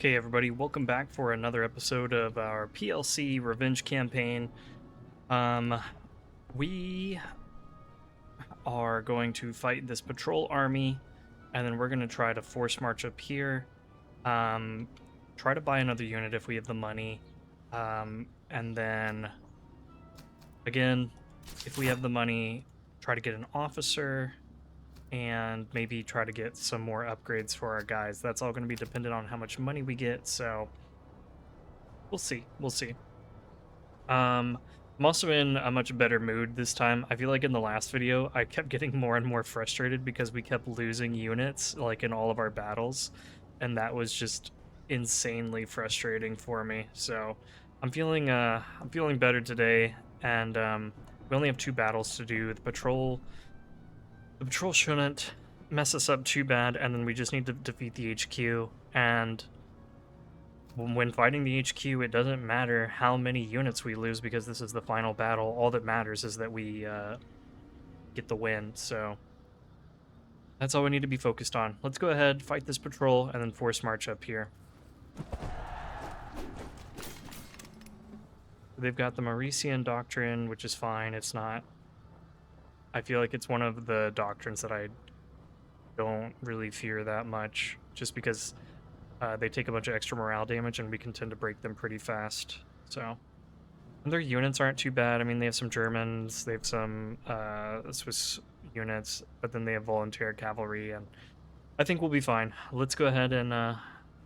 Okay, everybody, welcome back for another episode of our PLC Revenge campaign. We are going to fight this patrol army, and then we're going to try to force march up here. Try to buy another unit if we have the money. And then, again, if we have the money, try to get an officer, and maybe try to get some more upgrades for our guys. That's all going to be dependent on how much money we get, so we'll see. I'm also in a much better mood this time. I feel like in the last video, I kept getting more and more frustrated because we kept losing units, like in all of our battles, and that was just insanely frustrating for me. So I'm feeling better today, and we only have 2 battles to do. The patrol shouldn't mess us up too bad, and then we just need to defeat the HQ. And when fighting the HQ, it doesn't matter how many units we lose because this is the final battle. All that matters is that we get the win, so that's all we need to be focused on. Let's go ahead, fight this patrol, and then force march up here. They've got the Mauritian Doctrine, which is fine. It's not... I feel like it's one of the doctrines that I don't really fear that much, just because they take a bunch of extra morale damage and we can tend to break them pretty fast. So, and their units aren't too bad. I mean, they have some Germans, they have some Swiss units, but then they have volunteer cavalry, and I think we'll be fine. Let's go ahead and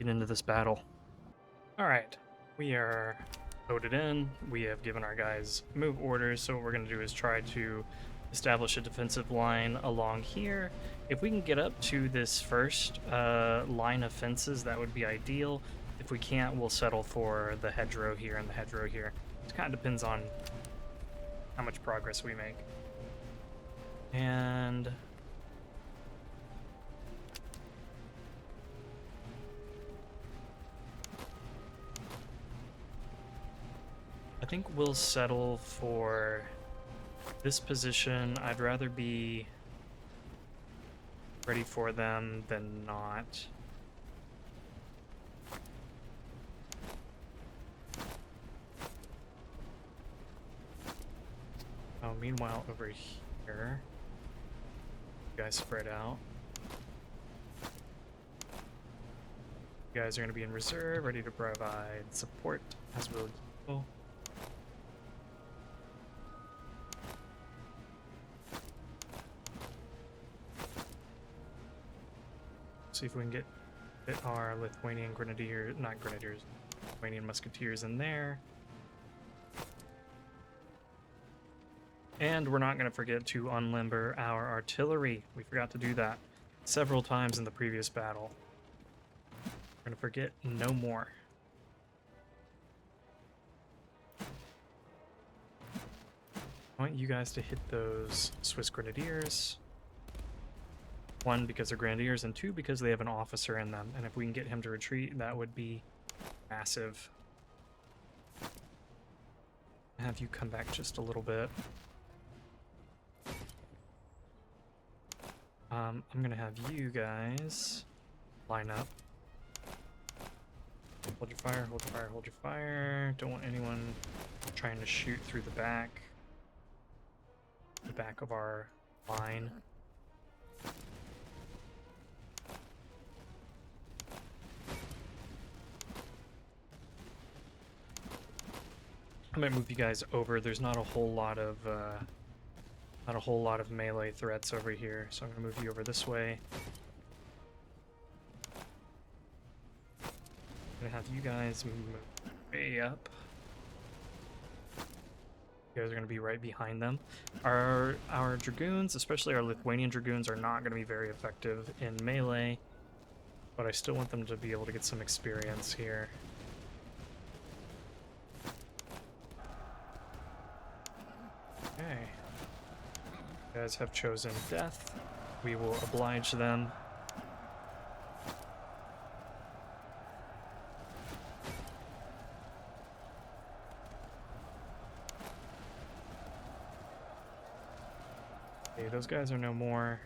get into this battle. All right, we are loaded in. We have given our guys move orders, so what we're going to do is try to establish a defensive line along here. If we can get up to this first line of fences, that would be ideal. If we can't, we'll settle for the hedgerow here and the hedgerow here. It kind of depends on how much progress we make. And I think we'll settle for this position. I'd rather be ready for them than not. Oh, meanwhile, over here, you guys spread out. You guys are going to be in reserve, ready to provide support, as will you. See if we can get our Lithuanian Lithuanian musketeers in there. And we're not going to forget to unlimber our artillery. We forgot to do that several times in the previous battle. We're going to forget no more. I want you guys to hit those Swiss Grenadiers. 1, because they're Grenadiers, and 2, because they have an officer in them. And if we can get him to retreat, that would be massive. Have you come back just a little bit. I'm going to have you guys line up. Hold your fire, hold your fire, hold your fire. Don't want anyone trying to shoot through the back of our line. I might move you guys over. There's not a whole lot of melee threats over here, so I'm gonna move you over this way. I'm gonna have you guys move way up. You guys are gonna be right behind them. Our dragoons, especially our Lithuanian dragoons, are not gonna be very effective in melee, but I still want them to be able to get some experience here. Okay. You guys have chosen death. We will oblige them. Okay, those guys are no more.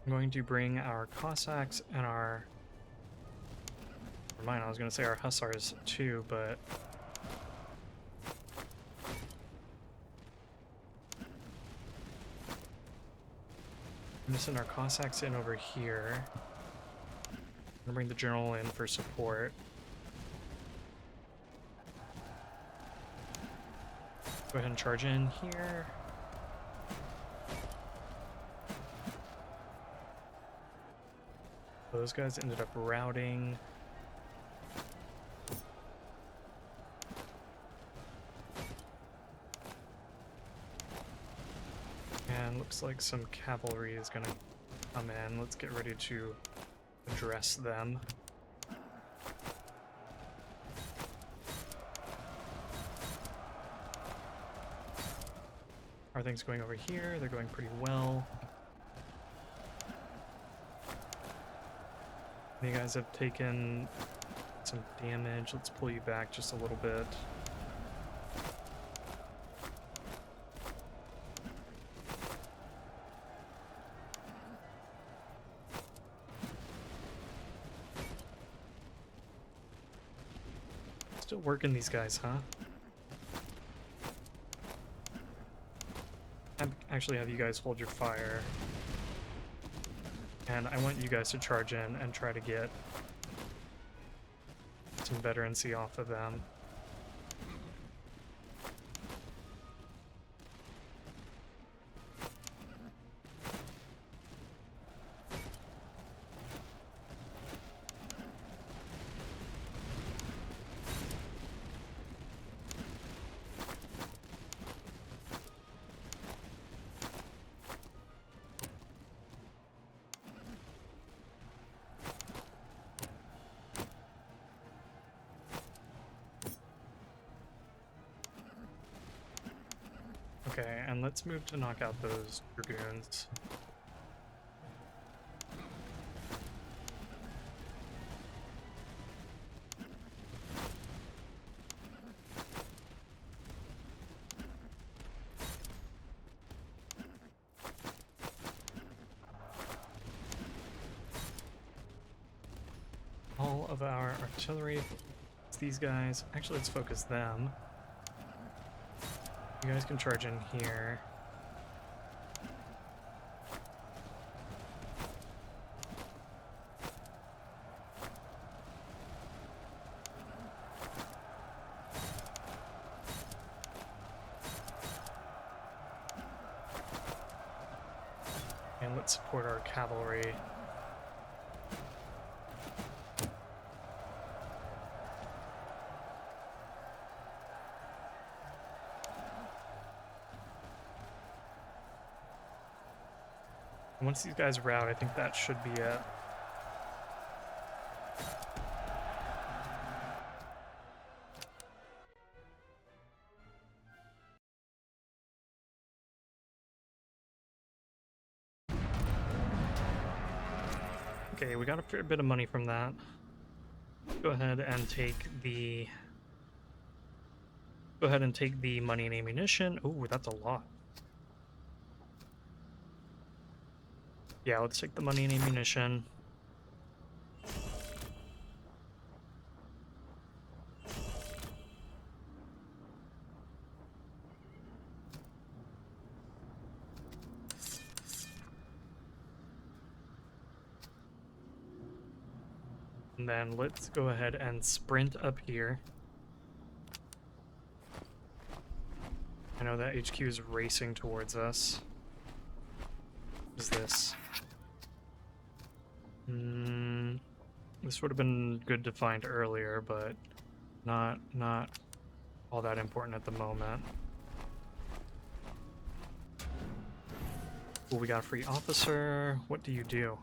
I'm going to bring our Cossacks and our... Never mind, I was going to say our Hussars too, but... I'm going to send our Cossacks in over here. I'm going to bring the General in for support. Go ahead and charge in here. Those guys ended up routing. And looks like some cavalry is gonna come in. Let's get ready to address them. Are things going over here? They're going pretty well. You guys have taken some damage. Let's pull you back just a little bit. Still working these guys, huh? Actually have you guys hold your fire. And I want you guys to charge in and try to get some veterancy off of them. Okay, and let's move to knock out those dragoons. All of our artillery, it's these guys. Actually, let's focus them. You guys can charge in here. And let's support our cavalry. Once these guys rout, I think that should be it. Okay, we got a fair bit of money from that. Go ahead and take the money and ammunition. Oh, that's a lot. Yeah, let's take the money and ammunition. And then let's go ahead and sprint up here. I know that HQ is racing towards us. What is this? This would have been good to find earlier, but not all that important at the moment. Well, we got a free officer. What do? You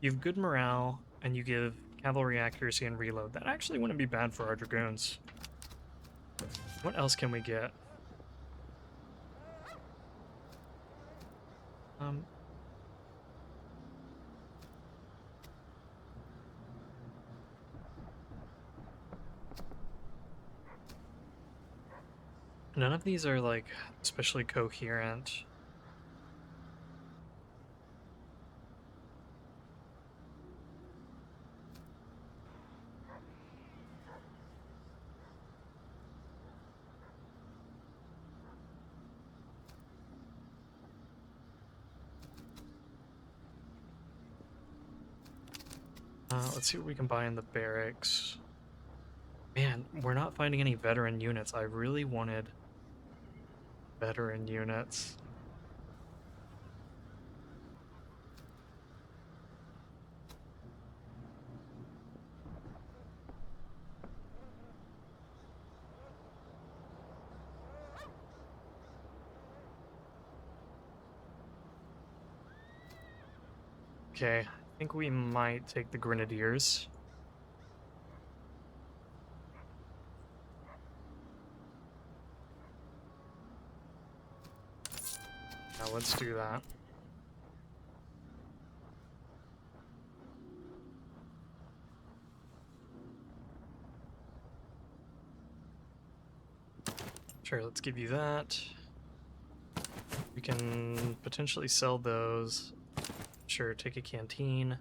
have good morale, and you give cavalry accuracy and reload. That actually wouldn't be bad for our dragoons. What else can we get? None of these are, like, especially coherent. Let's see what we can buy in the barracks. Man, we're not finding any veteran units. I really wanted veteran units. Okay, I think we might take the Grenadiers. Now let's do that. Sure, let's give you that. We can potentially sell those. Sure, take a canteen.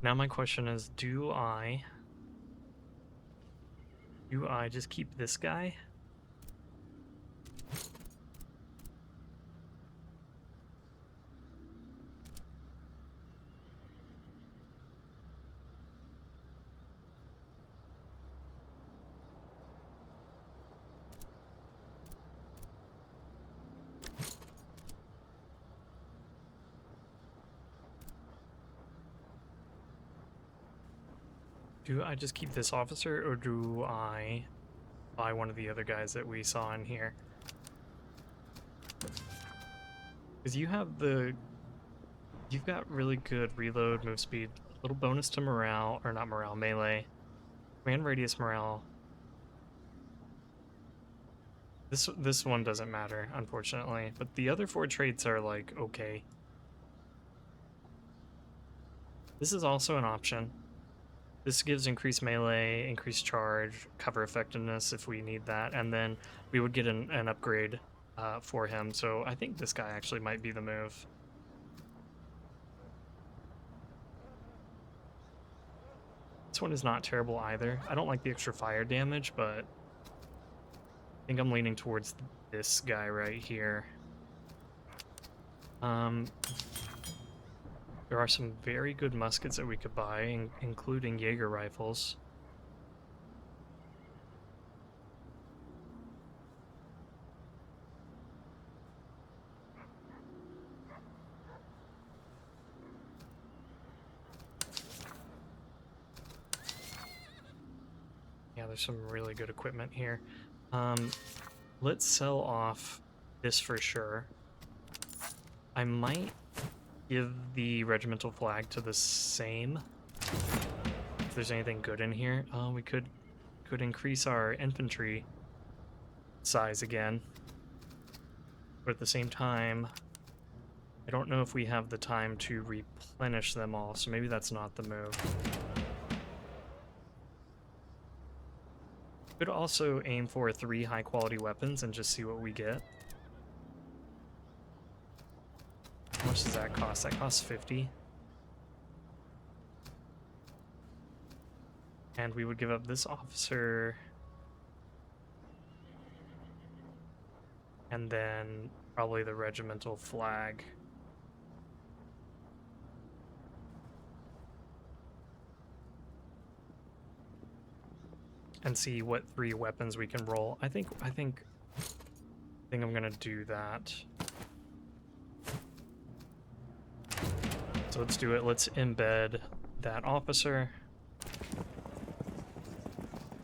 Now my question is, do I just keep this guy? Do I just keep this officer, or do I buy one of the other guys that we saw in here? Because you've got really good reload, move speed, little bonus to morale, or not morale, melee, command radius morale. This one doesn't matter, unfortunately, but the other 4 traits are like okay. This is also an option. This gives increased melee, increased charge, cover effectiveness if we need that, and then we would get an upgrade for him, so I think this guy actually might be the move. This one is not terrible either. I don't like the extra fire damage, but I think I'm leaning towards this guy right here. There are some very good muskets that we could buy, including Jaeger rifles. Yeah, there's some really good equipment here. Let's sell off this for sure. I might give the regimental flag to the same. If there's anything good in here, we could increase our infantry size again. But at the same time, I don't know if we have the time to replenish them all, so maybe that's not the move. Could also aim for 3 high-quality weapons and just see what we get. How much does that cost? That costs 50. And we would give up this officer. And then probably the regimental flag. And see what 3 weapons we can roll. I think I'm gonna do that. So let's do it. Let's embed that officer.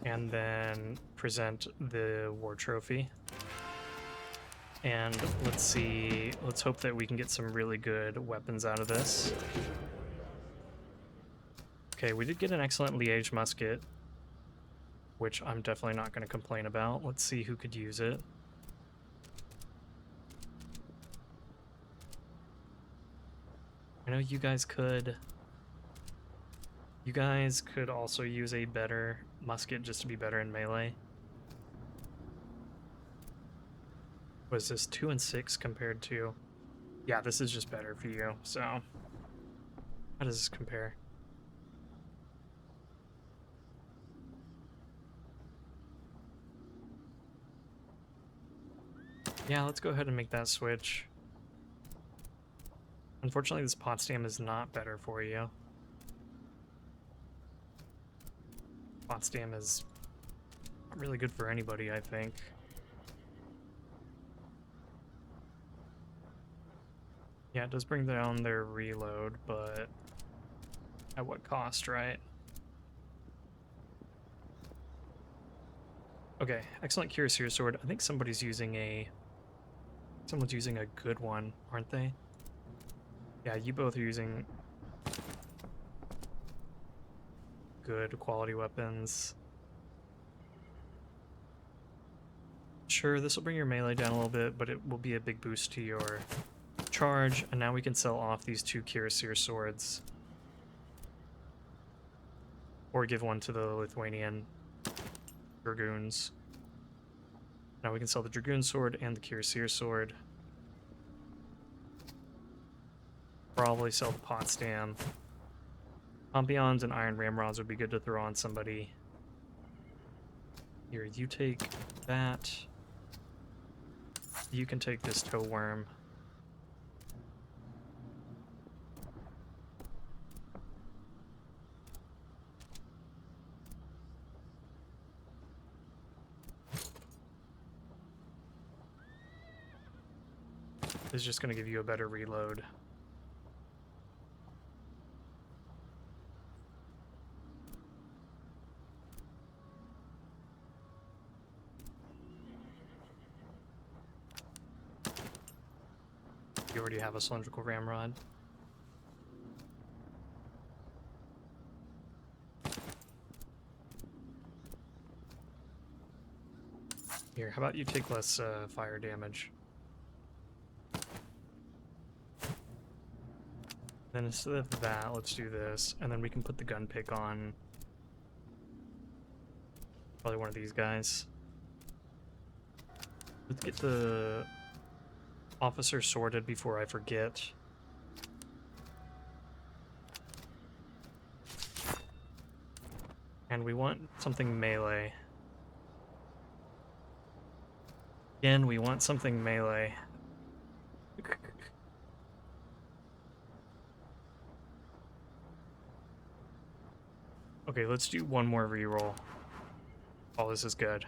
And then present the war trophy. And let's see, let's hope that we can get some really good weapons out of this. Okay, we did get an excellent Liège musket, which I'm definitely not going to complain about. Let's see who could use it. I know you guys could. You guys could also use a better musket just to be better in melee. Was this 2 and 6 compared to? Yeah, this is just better for you, so. How does this compare? Yeah, let's go ahead and make that switch. Unfortunately, this Potsdam is not better for you. Potsdam is not really good for anybody, I think. Yeah, it does bring down their reload, but at what cost, right? Okay, excellent Cuirassier sword. I think someone's using a good one, aren't they? Yeah, you both are using good quality weapons. Sure, this will bring your melee down a little bit, but it will be a big boost to your charge, and now we can sell off these 2 Cuirassier swords. Or give one to the Lithuanian Dragoons. Now we can sell the Dragoon sword and the Cuirassier sword. Probably sell the Potsdam. Pompions and Iron Ramrods would be good to throw on somebody. Here, you take that. You can take this Toe Worm. This is just going to give you a better reload. You already have a cylindrical ramrod. Here, how about you take less fire damage? Then instead of that, let's do this, and then we can put the gun pick on probably one of these guys. Let's get the officer sorted before I forget. And we want something melee. Again, we want something melee. Okay, let's do one more reroll. Oh, this is good.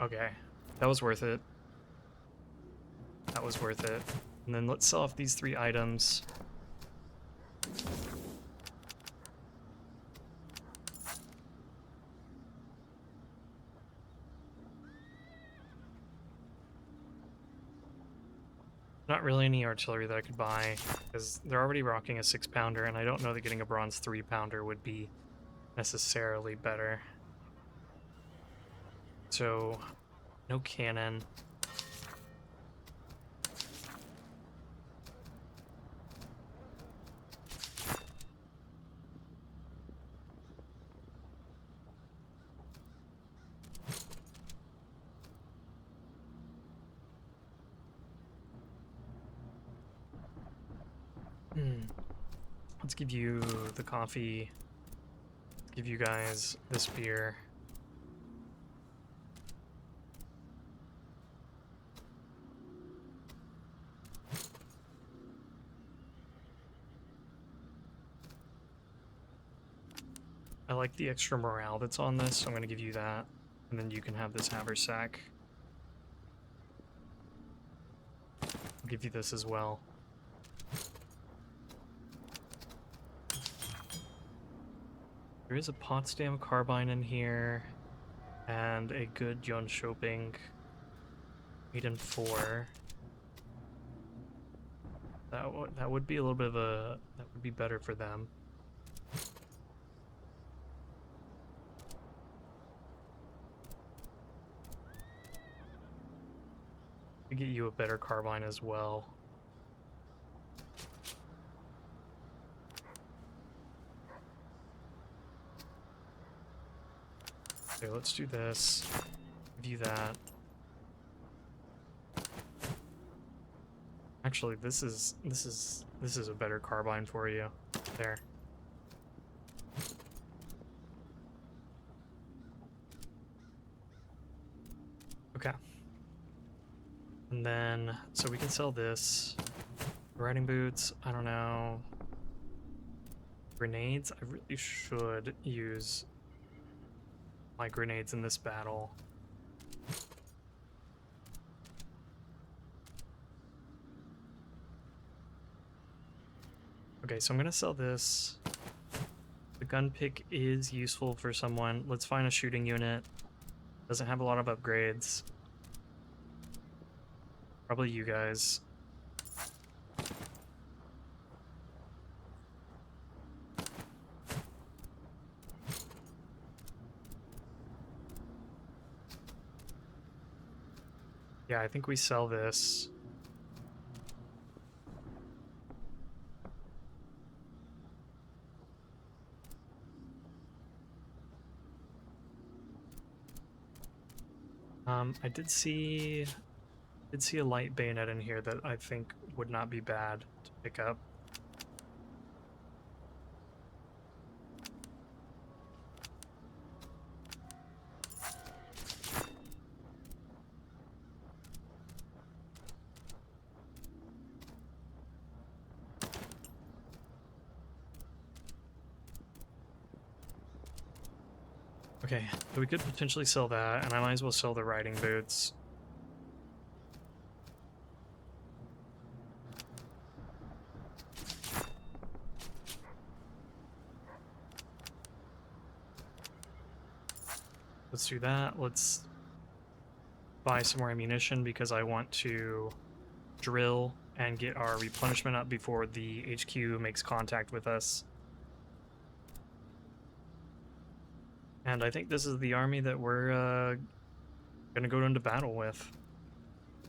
Okay, that was worth it. That was worth it. And then let's sell off these 3 items. Not really any artillery that I could buy, because they're already rocking a 6-pounder, and I don't know that getting a bronze 3-pounder would be necessarily better. So, no cannon. Let's give you the coffee. Let's give you guys this beer. I like the extra morale that's on this, so I'm going to give you that. And then you can have this haversack. I'll give you this as well. There is a Potsdam carbine in here, and a good Jönköping 8 and 4. That would be a little bit of a, that would be better for them. To get you a better carbine as well. Okay, let's do this. Give you that. Actually, this is a better carbine for you. There. Okay. And then, so we can sell this. Riding boots, I don't know. Grenades, I really should use my grenades in this battle. Okay, so I'm gonna sell this. The gun pick is useful for someone. Let's find a shooting unit. Doesn't have a lot of upgrades. Probably you guys. Yeah, I think we sell this. I did see a light bayonet in here that I think would not be bad to pick up. Okay, so we could potentially sell that, and I might as well sell the riding boots. Let's do that. Let's buy some more ammunition because I want to drill and get our replenishment up before the HQ makes contact with us. And I think this is the army that we're gonna go into battle with.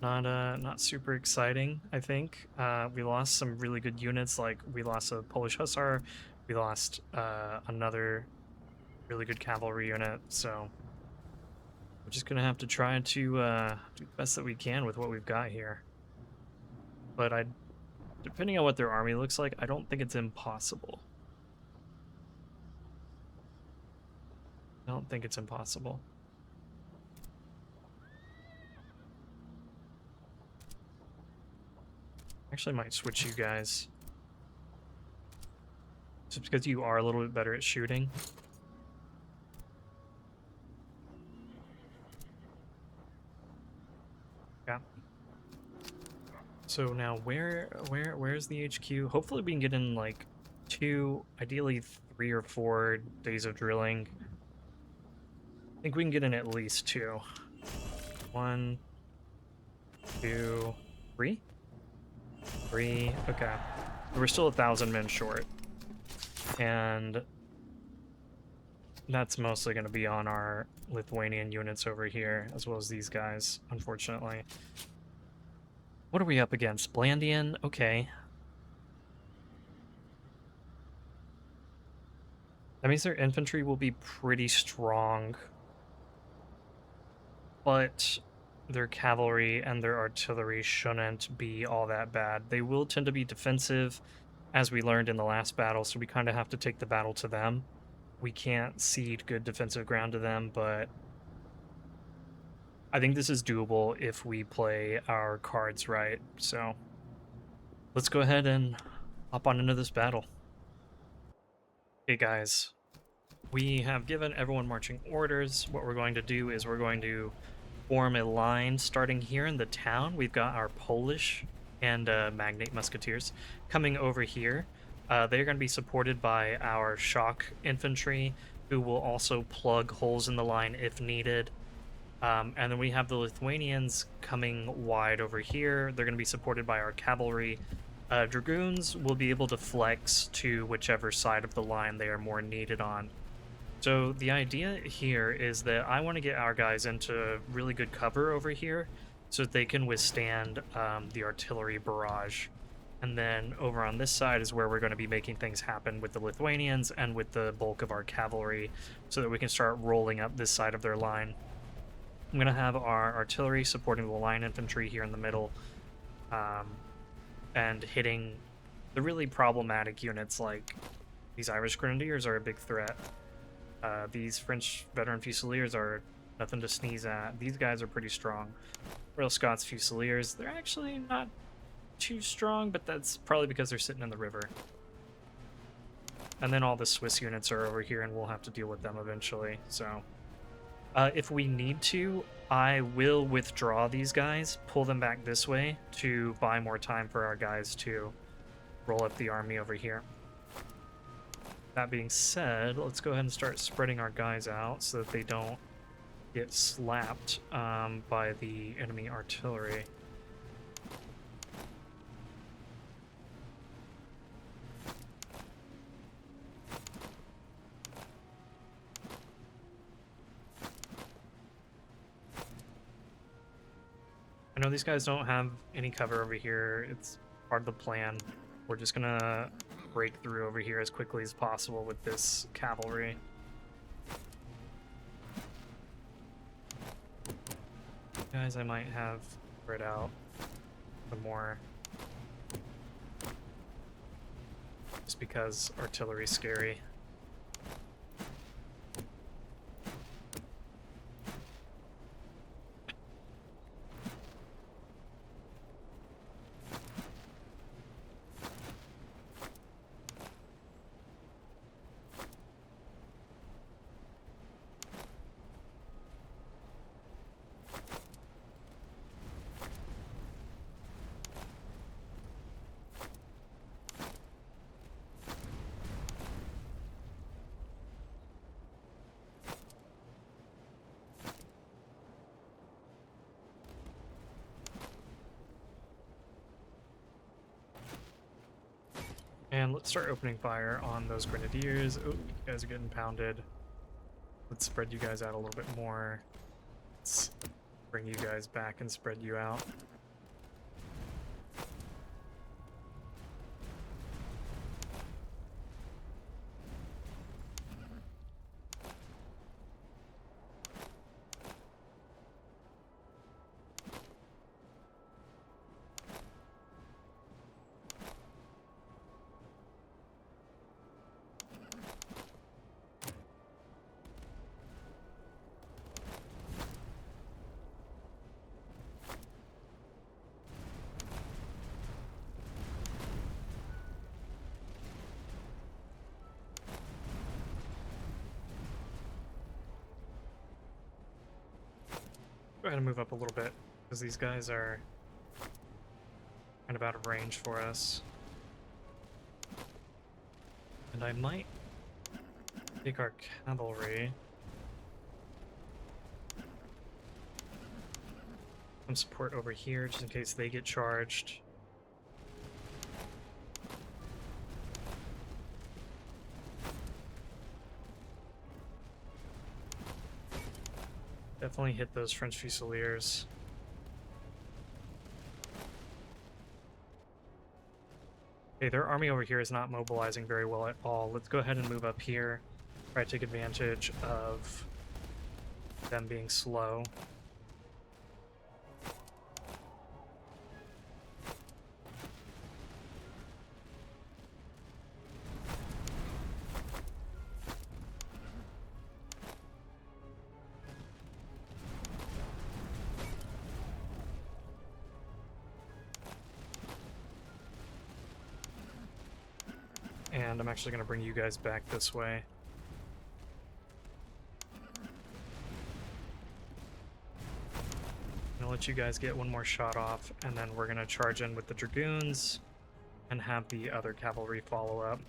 Not super exciting, I think. We lost some really good units, like we lost a Polish Hussar, we lost another really good cavalry unit, so we're just gonna have to try to do the best that we can with what we've got here. But depending on what their army looks like, I don't think it's impossible. I don't think it's impossible. Actually, I might switch you guys. Just because you are a little bit better at shooting. Yeah. So now where's the HQ? Hopefully we can get in like 2, ideally 3 or 4 days of drilling. I think we can get in at least 2. 1, 2, 3? 3, okay. We're still 1,000 men short. And that's mostly going to be on our Lithuanian units over here, as well as these guys, unfortunately. What are we up against? Blandian? Okay. That means their infantry will be pretty strong. But their cavalry and their artillery shouldn't be all that bad. They will tend to be defensive, as we learned in the last battle, so we kind of have to take the battle to them. We can't cede good defensive ground to them, but I think this is doable if we play our cards right. So let's go ahead and hop on into this battle. Okay, guys. We have given everyone marching orders. What we're going to do is we're going to form a line starting here in the town. We've got our Polish and Magnate Musketeers coming over here. They're going to be supported by our shock infantry, who will also plug holes in the line if needed. And then we have the Lithuanians coming wide over here. They're going to be supported by our cavalry. Dragoons will be able to flex to whichever side of the line they are more needed on. So the idea here is that I want to get our guys into really good cover over here so that they can withstand the artillery barrage. And then over on this side is where we're going to be making things happen with the Lithuanians and with the bulk of our cavalry so that we can start rolling up this side of their line. I'm going to have our artillery supporting the line infantry here in the middle and hitting the really problematic units like these Irish Grenadiers are a big threat. These French veteran Fusiliers are Nothing to sneeze at. These guys are pretty strong. Royal Scots Fusiliers, they're actually not too strong, but that's probably because they're sitting in the river. And then all the Swiss units are over here, and we'll have to deal with them eventually. So, if we need to, I will withdraw these guys, pull them back this way to buy more time for our guys to roll up the army over here. That being said, let's go ahead and start spreading our guys out so that they don't get slapped by the enemy artillery. I know these guys don't have any cover over here. It's part of the plan. We're just gonna break through over here as quickly as possible with this cavalry. Guys, I might have spread out some more. Just because artillery's scary. And let's start opening fire on those grenadiers. Oh, you guys are getting pounded. Let's spread you guys out a little bit more. Let's bring you guys back and spread you out. Go ahead and move up a little bit, because these guys are kind of out of range for us. And I might take our cavalry. Some support over here, just in case they get charged. Definitely hit those French Fusiliers. Okay, their army over here is not mobilizing very well at all. Let's go ahead and move up here. Try to take advantage of them being slow. And I'm actually going to bring you guys back this way. I'm going to let you guys get one more shot off, and then we're going to charge in with the Dragoons and have the other cavalry follow up.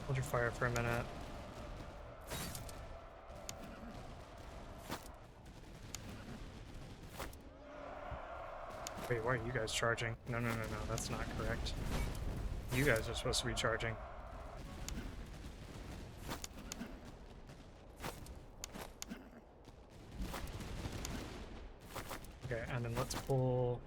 Hold your fire for a minute. Wait, why are you guys charging? No, that's not correct. You guys are supposed to be charging. Okay, and then let's pull...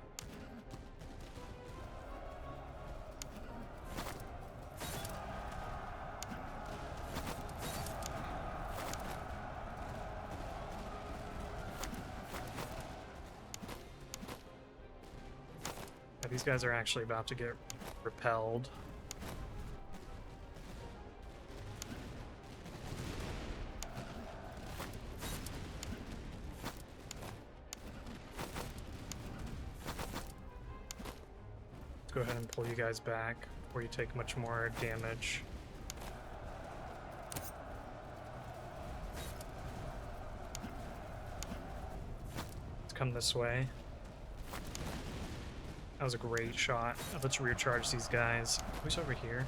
These guys are actually about to get repelled. Let's go ahead and pull you guys back before you take much more damage. Let's come this way. That was a great shot. Let's recharge these guys. Who's over here?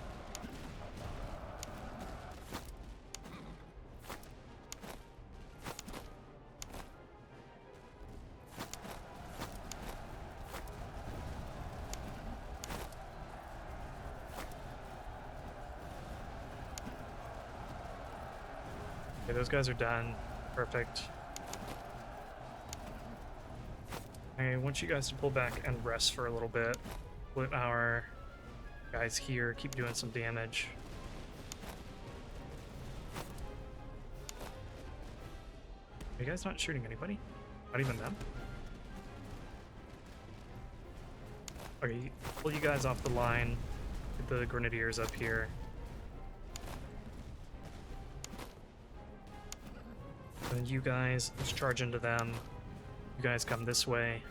Okay, those guys are done. Perfect. I want you guys to pull back and rest for a little bit. Let our guys here keep doing some damage. Are you guys not shooting anybody? Not even them? Okay, pull you guys off the line. Get the grenadiers up here. And you guys, let's charge into them. You guys come this way.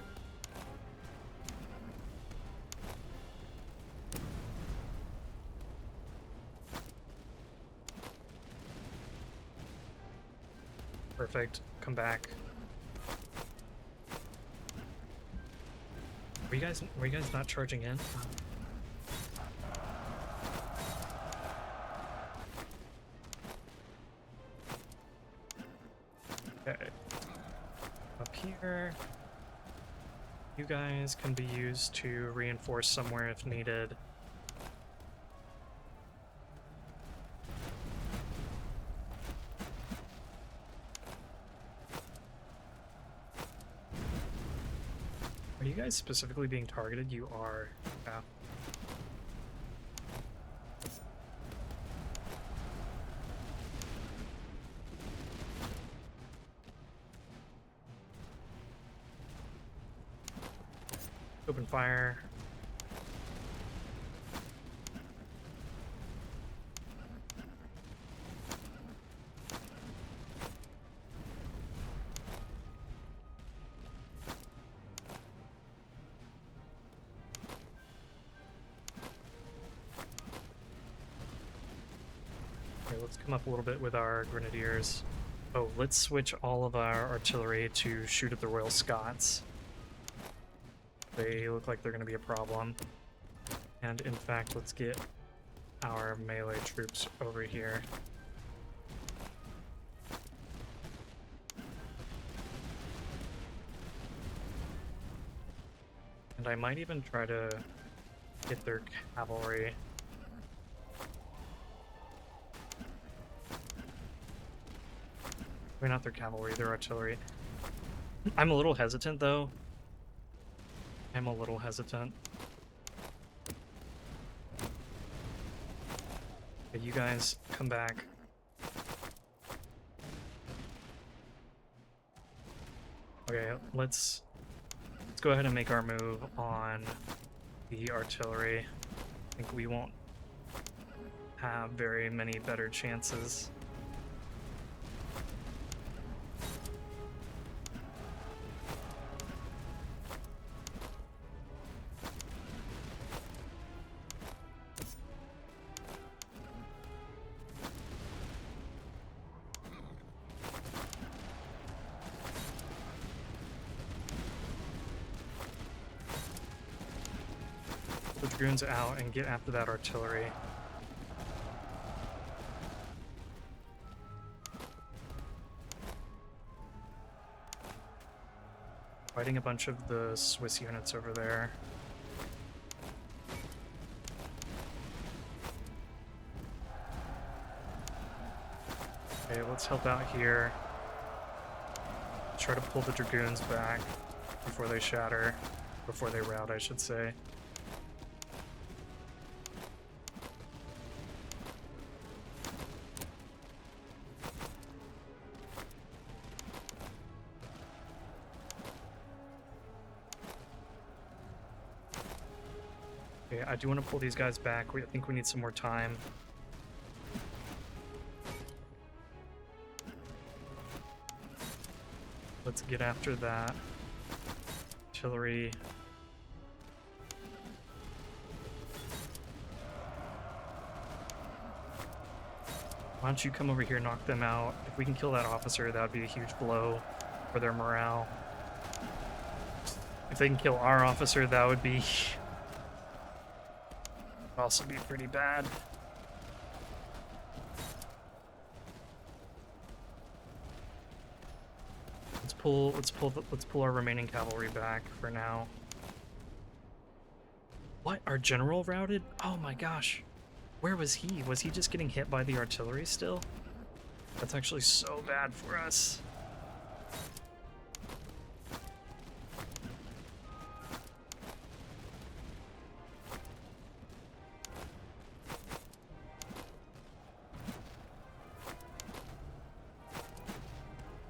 Perfect. Come back. Were you guys not charging in? Okay. Up here. You guys can be used to reinforce somewhere if needed. Are you guys specifically being targeted? You are. Yeah. Open fire. Okay, let's come up a little bit with our grenadiers. Oh, let's switch all of our artillery to shoot at the Royal Scots. They look like they're going to be a problem. And in fact, let's get our melee troops over here. And I might even try to get their cavalry. We're not their cavalry, their artillery. I'm a little hesitant though. I'm a little hesitant. Okay, you guys come back. Okay, let's go ahead and make our move on the artillery. I think we won't have very many better chances. The dragoons out and get after that artillery. Fighting a bunch of the Swiss units over there. Okay, let's help out here. Try to pull the dragoons back before they shatter. Before they rout, I should say. Okay, I do want to pull these guys back. I think we need some more time. Let's get after that artillery. Why don't you come over here, knock them out? If we can kill that officer, that would be a huge blow for their morale. If they can kill our officer, that would be also be pretty bad. Let's pull our remaining cavalry back for now. What? Our general routed? Oh my gosh. Where was he? Was he just getting hit by the artillery still? That's actually so bad for us.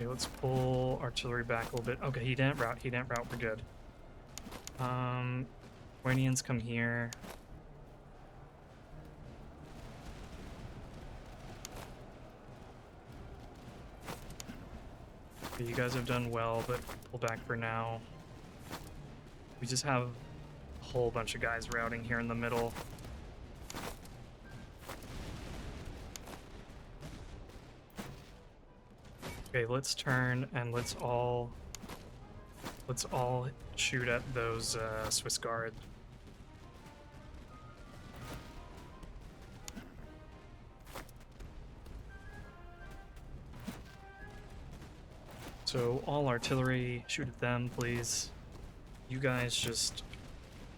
Okay, let's pull artillery back a little bit. Okay, he didn't rout. We're good. Iranians come here. Okay, you guys have done well, but pull back for now. We just have a whole bunch of guys routing here in the middle. Okay, let's turn and let's all shoot at those Swiss guards. So all artillery, shoot at them, please. You guys just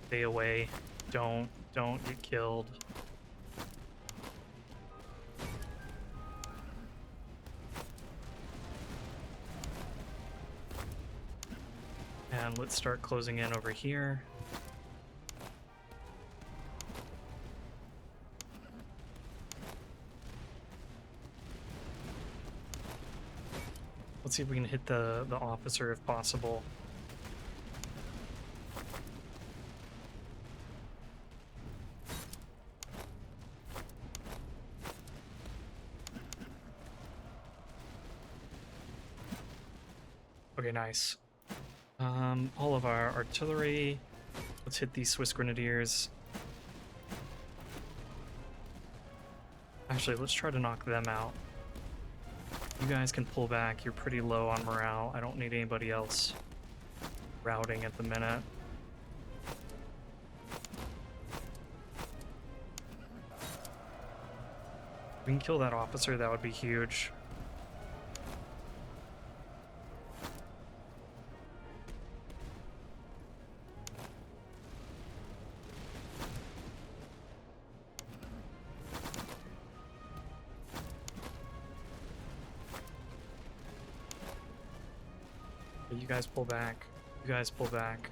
stay away. Don't get killed. And let's start closing in over here. Let's see if we can hit the officer if possible. Okay, nice. All of our artillery. Let's hit these Swiss grenadiers. Actually, let's try to knock them out. You guys can pull back. You're pretty low on morale. I don't need anybody else routing at the minute. If we can kill that officer, that would be huge. You guys pull back. You guys pull back.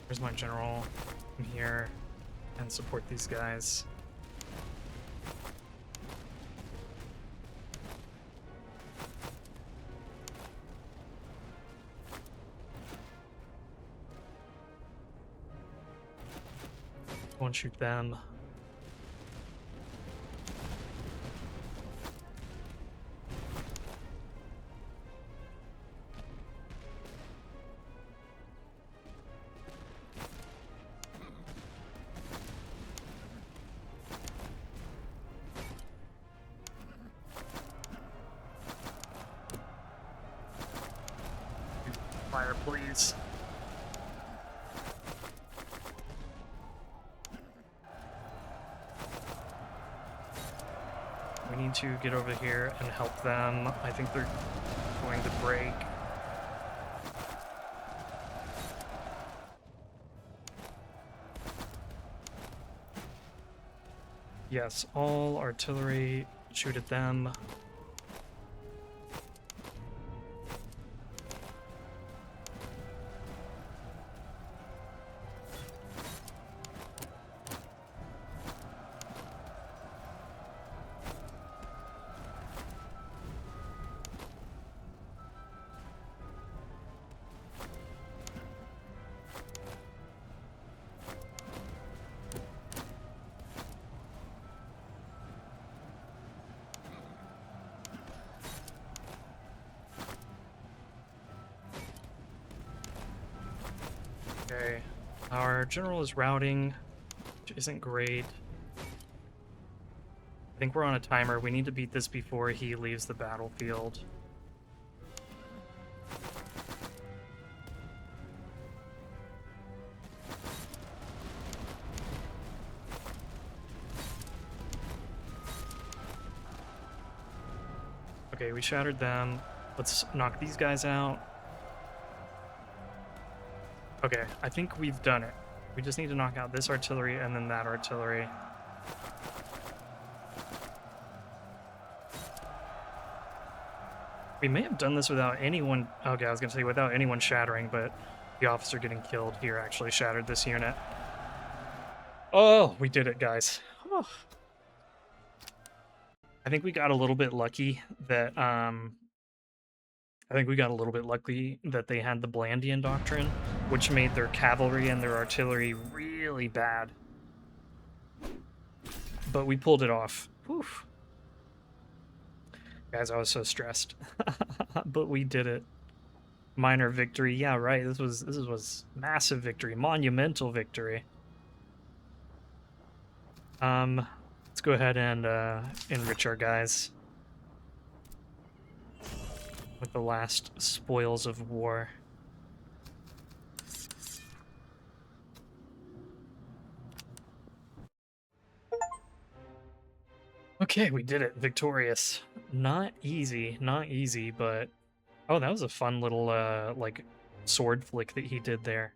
Here's my general. Come here and support these guys. Go and shoot them. Fire, please. We need to get over here and help them. I think they're going to break. Yes, all artillery, shoot at them. our general is routing, which isn't great. I think we're on a timer. We need to beat this before he leaves the battlefield. Okay, we shattered them. Let's knock these guys out. Okay, I think we've done it. We just need to knock out this artillery and then that artillery. We may have done this without anyone... Okay, I was going to say without anyone shattering, but the officer getting killed here actually shattered this unit. Oh, we did it, guys. Oh. I think we got a little bit lucky that... I think we got a little bit lucky that they had the Blandian Doctrine, which made their cavalry and their artillery really bad. But we pulled it off. Whew. Guys, I was so stressed. But we did it. Minor victory. Yeah, right. This was massive victory. Monumental victory. Let's go ahead and enrich our guys with the last spoils of war. Okay, we did it. Victorious. Not easy, but... Oh, that was a fun little, like, sword flick that he did there.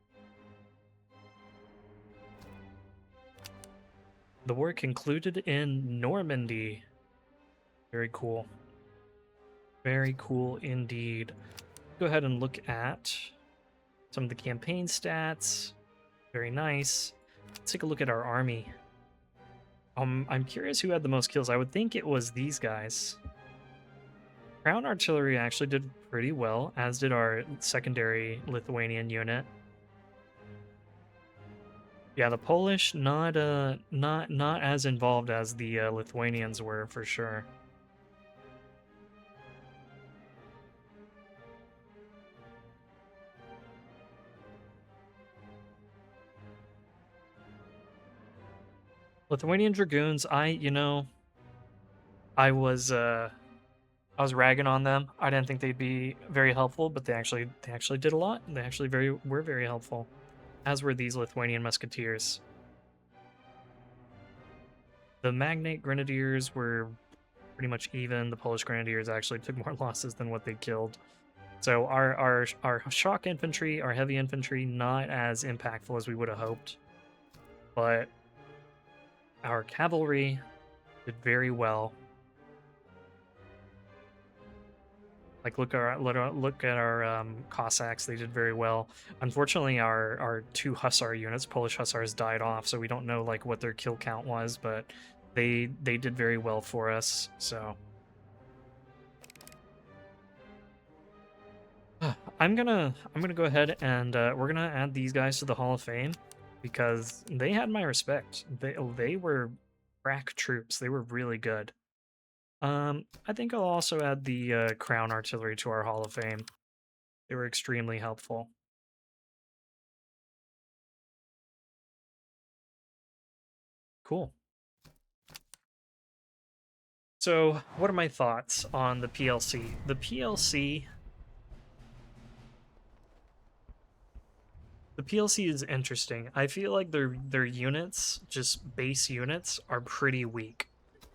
The war concluded in Normandy. Very cool. Very cool indeed. Go ahead and look at some of the campaign stats. Very nice. Let's take a look at our army. I'm curious who had the most kills. I would think it was these guys. Crown artillery actually did pretty well, as did our secondary Lithuanian unit. Yeah, the Polish not as involved as the Lithuanians were for sure. Lithuanian Dragoons, I was ragging on them. I didn't think they'd be very helpful, but they actually did a lot. They actually were very helpful, as were these Lithuanian musketeers. The Magnate Grenadiers were pretty much even. The Polish Grenadiers actually took more losses than what they killed. So our shock infantry, our heavy infantry, not as impactful as we would have hoped, but our cavalry did very well. Like look at our Cossacks; they did very well. Unfortunately, our two Hussar units, Polish Hussars, died off, so we don't know like what their kill count was, but they did very well for us. So I'm gonna go ahead and we're gonna add these guys to the Hall of Fame because they had my respect. They were crack troops. They were really good. I think I'll also add the Crown Artillery to our Hall of Fame. They were extremely helpful. Cool. So, what are my thoughts on the PLC? The PLC is interesting. I feel like their units, just base units, are pretty weak.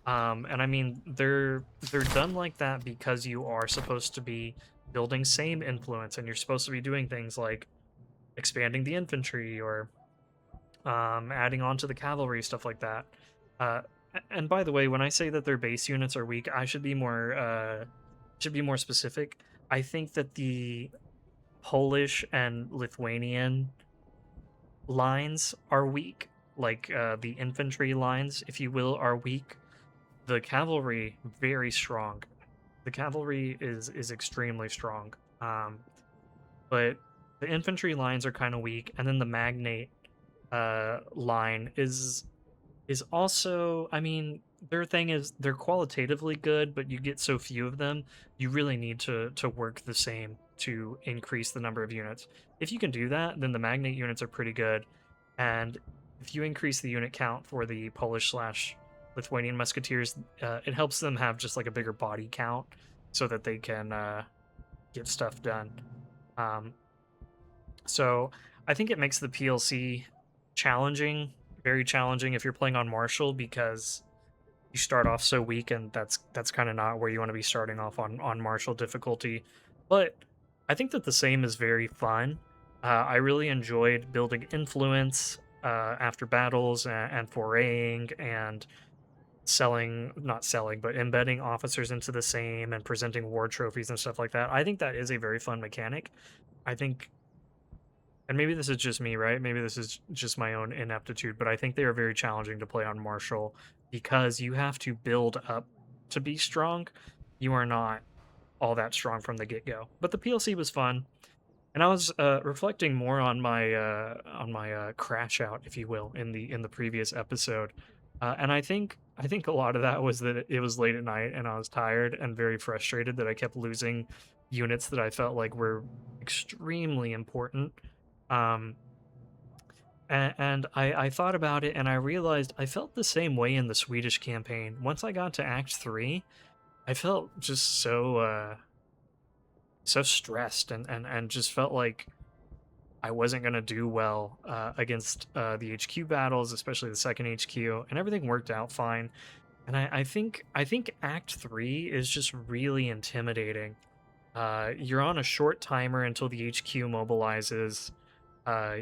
And I mean, they're done like that because you are supposed to be building same influence, and you're supposed to be doing things like expanding the infantry or adding on to the cavalry, stuff like that. And by the way, when I say that their base units are weak, I should be more specific. I think that the Polish and Lithuanian lines are weak, like the infantry lines, if you will, are weak. The cavalry, very strong. The cavalry is extremely strong. But the infantry lines are kind of weak, and then the Magnate line is also, I mean, their thing is they're qualitatively good, but you get so few of them, you really need to work the same to increase the number of units. If you can do that, then the Magnate units are pretty good. and if you increase the unit count for the Polish/Lithuanian musketeers, it helps them have just like a bigger body count so that they can get stuff done. Um, so I think it makes the PLC challenging, very challenging if you're playing on Marshal, because you start off so weak, and that's kind of not where you want to be starting off on Marshal difficulty. But I think that the same is very fun. I really enjoyed building influence after battles, and foraying and not selling, but embedding officers into the same and presenting war trophies and stuff like that. I think that is a very fun mechanic. I think, and maybe this is just me, right? Maybe this is just my own ineptitude, but I think they are very challenging to play on Marshal because you have to build up to be strong. You are not all that strong from the get-go. But the PLC was fun, and I was reflecting more on my crash out, if you will, in the previous episode, and I think a lot of that was that it was late at night and I was tired and very frustrated that I kept losing units that I felt like were extremely important. Um, and I thought about it and I realized I felt the same way in the Swedish campaign. Once I got to Act 3, I felt just so stressed, and just felt like I wasn't going to do well against the HQ battles, especially the second HQ, and everything worked out fine. And I think Act 3 is just really intimidating. You're on a short timer until the HQ mobilizes. Uh,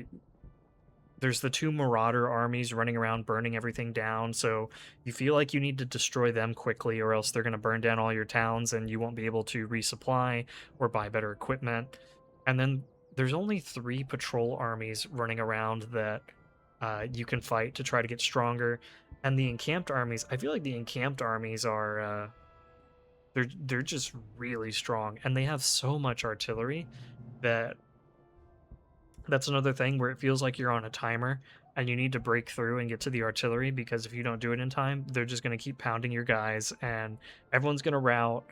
there's the two Marauder armies running around burning everything down, so you feel like you need to destroy them quickly, or else they're going to burn down all your towns and you won't be able to resupply or buy better equipment. And then there's only 3 patrol armies running around that you can fight to try to get stronger. And the encamped armies, I feel like the encamped armies are they're just really strong, and they have so much artillery that that's another thing where it feels like you're on a timer and you need to break through and get to the artillery, because if you don't do it in time, they're just going to keep pounding your guys and everyone's going to rout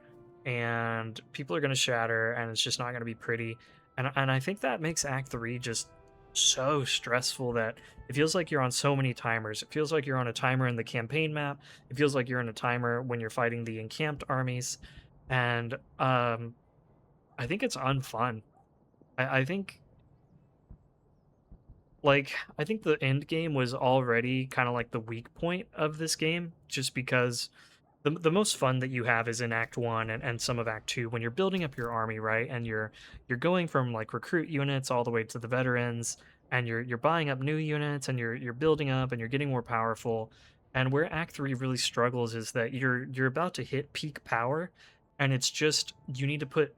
and people are going to shatter and it's just not going to be pretty. And I think that makes Act 3 just so stressful that it feels like you're on so many timers. It feels like you're on a timer in the campaign map. It feels like you're on a timer when you're fighting the encamped armies. And I think it's unfun. I think I think the end game was already kind of like the weak point of this game, just because the most fun that you have is in Act 1 and some of Act 2 when you're building up your army, right? And you're going from like recruit units all the way to the veterans, and you're buying up new units, and you're building up and you're getting more powerful. And where Act 3 really struggles is that you're about to hit peak power, and it's just you need to put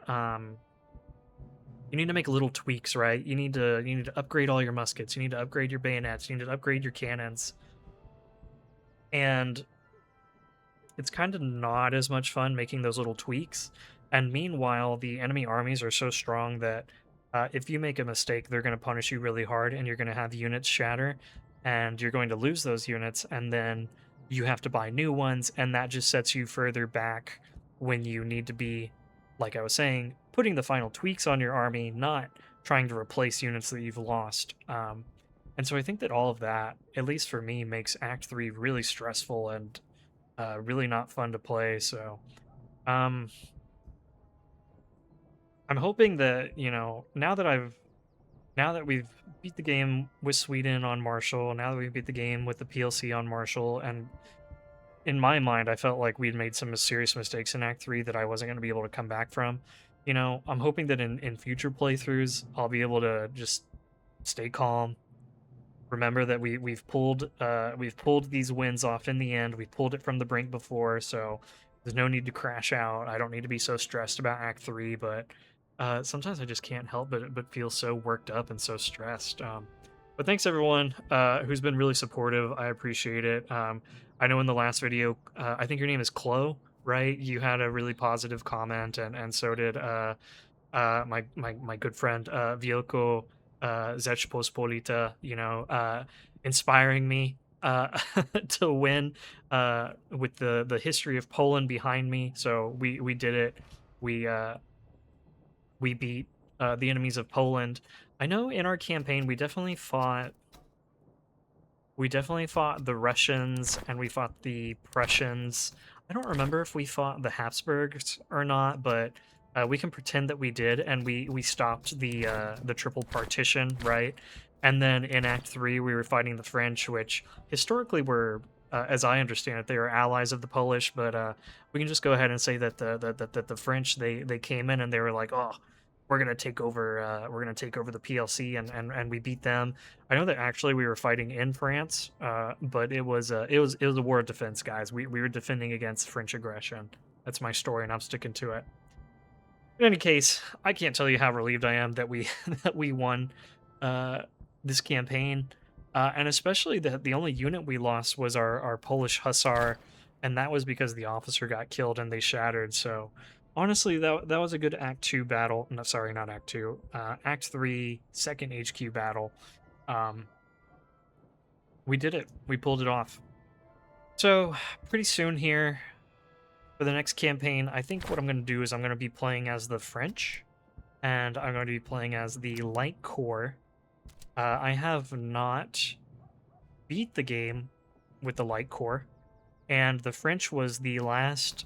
you need to make little tweaks, right? You need to upgrade all your muskets. You need to upgrade your bayonets. You need to upgrade your cannons. And it's kind of not as much fun making those little tweaks. And meanwhile, the enemy armies are so strong that if you make a mistake, they're going to punish you really hard, and you're going to have units shatter, and you're going to lose those units, and then you have to buy new ones, and that just sets you further back when you need to be, like I was saying, putting the final tweaks on your army, not trying to replace units that you've lost. And so I think that all of that, at least for me, makes Act 3 really stressful and really not fun to play. So um, I'm hoping that, now that we've beat the game with Sweden on Marshall, now that we've beat the game with the PLC on Marshall, and in my mind, I felt like we'd made some serious mistakes in Act 3 that I wasn't going to be able to come back from. I'm hoping that in future playthroughs, I'll be able to just stay calm. Remember that we've pulled these wins off in the end. We've pulled it from the brink before, so there's no need to crash out. I don't need to be so stressed about Act 3, but sometimes I just can't help but feel so worked up and so stressed. But thanks everyone who's been really supportive. I appreciate it. I know in the last video, I think your name is Chloe, right? You had a really positive comment, and so did my good friend Wielko Rzeczpospolita, inspiring me to win with the history of Poland behind me. So we did it. We beat the enemies of Poland. I know in our campaign we definitely fought We definitely fought the Russians and we fought the Prussians. I don't remember if we fought the Habsburgs or not, but we can pretend that we did, and we stopped the triple partition, right? And then in Act 3, we were fighting the French, which historically were, as I understand it, they were allies of the Polish. But we can just go ahead and say that the French they came in and they were like, oh, we're gonna take over the PLC, and we beat them. I know that actually we were fighting in France, but it was a war of defense, guys. We were defending against French aggression. That's my story, and I'm sticking to it. In any case, I can't tell you how relieved I am that we that we won uh, this campaign, and especially that the only unit we lost was our Polish hussar, and that was because the officer got killed and they shattered. So honestly, that was a good Act 2 battle. No, sorry, not Act 2. Act 3, second HQ battle. Um, we did it. We pulled it off. So pretty soon here, for the next campaign, I think what I'm going to do is I'm going to be playing as the French, and I'm going to be playing as the Light Corps. I have not beat the game with the Light Corps, and the French was the last.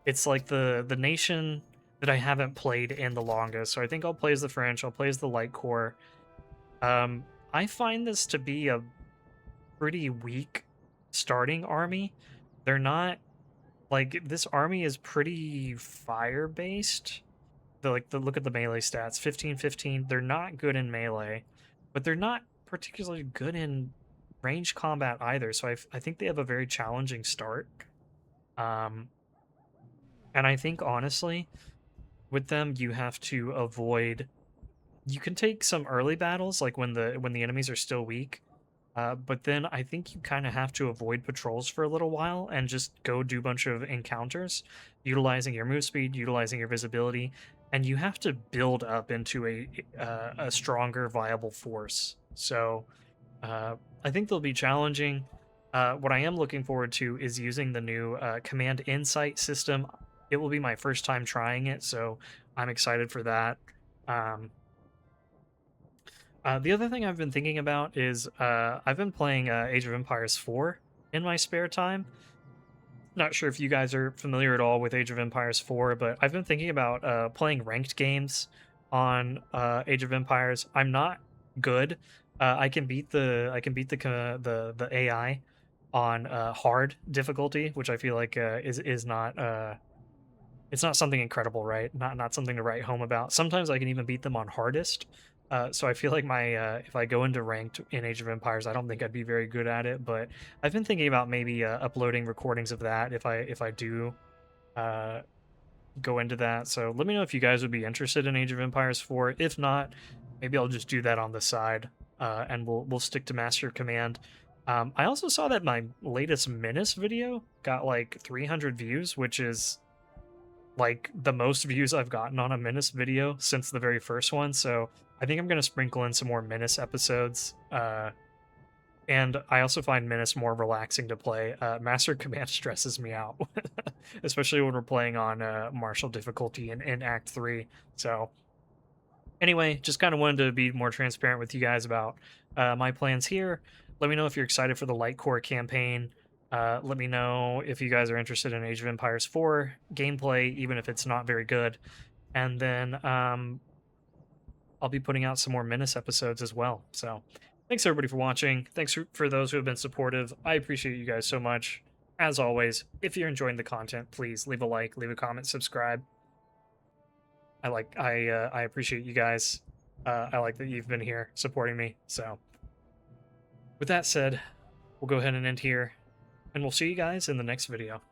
It's like the nation that I haven't played in the longest, so I think I'll play as the French. I'll play as the Light Corps. I find this to be a pretty weak starting army. They're not like this army is pretty fire based. The look at the melee stats 15-15. They're not good in melee, but they're not particularly good in range combat either. So I think they have a very challenging start. And I think honestly, with them, you have to avoid. You can take some early battles, like when the enemies are still weak, but then I think you kind of have to avoid patrols for a little while and just go do a bunch of encounters, utilizing your move speed, utilizing your visibility, and you have to build up into a stronger, viable force. So I think they'll be challenging. What I am looking forward to is using the new Command Insight system. It will be my first time trying it, so I'm excited for that. The other thing I've been thinking about is I've been playing Age of Empires 4 in my spare time. Not sure if you guys are familiar at all with Age of Empires 4, but I've been thinking about playing ranked games on Age of Empires. I'm not good. I can beat the AI on hard difficulty, which I feel like is not it's not something incredible, right? Not something to write home about. Sometimes I can even beat them on hardest. So I feel like my if I go into ranked in Age of Empires, I don't think I'd be very good at it. But I've been thinking about maybe uploading recordings of that if I do go into that. So let me know if you guys would be interested in Age of Empires 4. If not, maybe I'll just do that on the side, and we'll stick to Master Command. I also saw that my latest Menace video got like 300 views, which is like the most views I've gotten on a Menace video since the very first one. So I think I'm going to sprinkle in some more Menace episodes. And I also find Menace more relaxing to play. Master Command stresses me out, especially when we're playing on Marshal difficulty in Act 3. So anyway, just kind of wanted to be more transparent with you guys about my plans here. Let me know if you're excited for the Light Corps campaign. Let me know if you guys are interested in Age of Empires 4 gameplay, even if it's not very good. And then I'll be putting out some more Menace episodes as well. So thanks everybody for watching. Thanks for those who have been supportive. I appreciate you guys so much. As always, if you're enjoying the content, please leave a like, leave a comment, subscribe. I appreciate you guys. I like that you've been here supporting me. So with that said, we'll go ahead and end here, and we'll see you guys in the next video.